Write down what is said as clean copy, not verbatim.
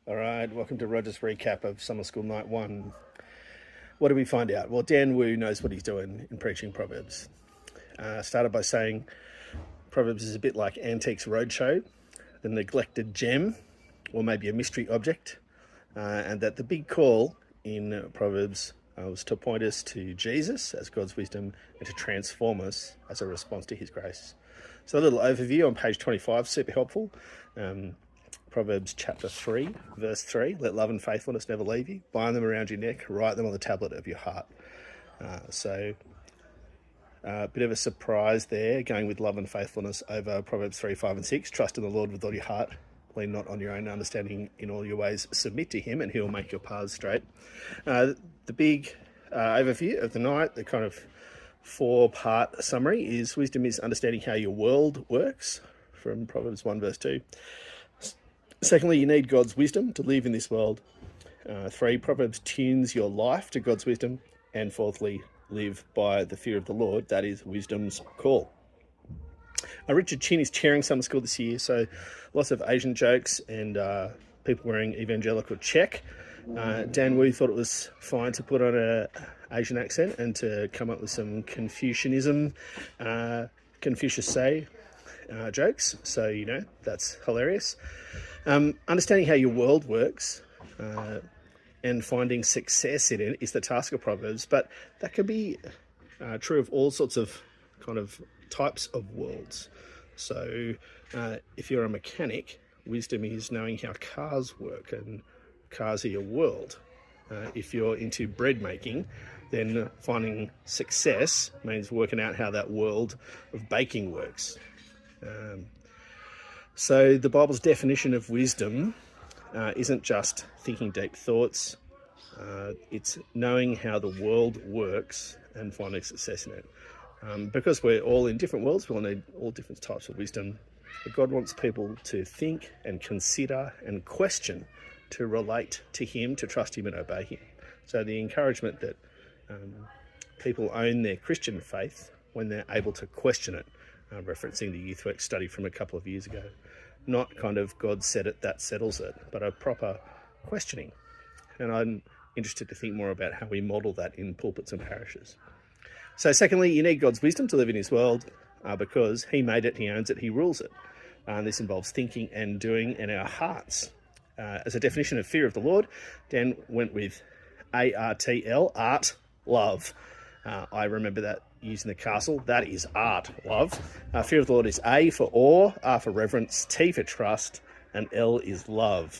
All right, welcome to Roger's recap of Summer School Night 1. What did we find out? Well, Dan Wu knows what he's doing in preaching Proverbs. Started by saying Proverbs is a bit like Antiques Roadshow, the neglected gem, or maybe a mystery object, and that the big call in Proverbs was to point us to Jesus as God's wisdom and to transform us as a response to his grace. So a little overview on page 25, super helpful. Proverbs chapter 3, verse 3, let love and faithfulness never leave you. Bind them around your neck, write them on the tablet of your heart. A bit of a surprise there, going with love and faithfulness over Proverbs 3, 5 and 6. Trust in the Lord with all your heart. Lean not on your own understanding, in all your ways submit to him and he'll make your paths straight. The big overview of the night, the kind of 4-part summary is wisdom is understanding how your world works, from Proverbs 1 verse 2. Secondly, you need God's wisdom to live in this world. 3, Proverbs tunes your life to God's wisdom. And fourthly, live by the fear of the Lord. That is wisdom's call. Richard Chin is chairing summer school this year, so lots of Asian jokes and people wearing evangelical check. Dan Wu thought it was fine to put on an Asian accent and to come up with some Confucianism, Confucius say jokes. So, that's hilarious. Understanding how your world works and finding success in it is the task of Proverbs, but that can be true of all sorts of kind of types of worlds. So if you're a mechanic, wisdom is knowing how cars work, and cars are your world. If you're into bread making, then finding success means working out how that world of baking works. So the Bible's definition of wisdom isn't just thinking deep thoughts. It's knowing how the world works and finding success in it. Because we're all in different worlds, we all need all different types of wisdom. But God wants people to think and consider and question, to relate to him, to trust him and obey him. So the encouragement that people own their Christian faith when they're able to question it, referencing the youth work study from a couple of years ago. Not kind of God said it, that settles it, but a proper questioning. And I'm interested to think more about how we model that in pulpits and parishes. So secondly, you need God's wisdom to live in his world because he made it, he owns it, he rules it. This involves thinking and doing in our hearts. As a definition of fear of the Lord, Dan went with ARTL, art, love. I remember that using the castle. That is art, love. Fear of the Lord is A for awe, R for reverence, T for trust, and L is love.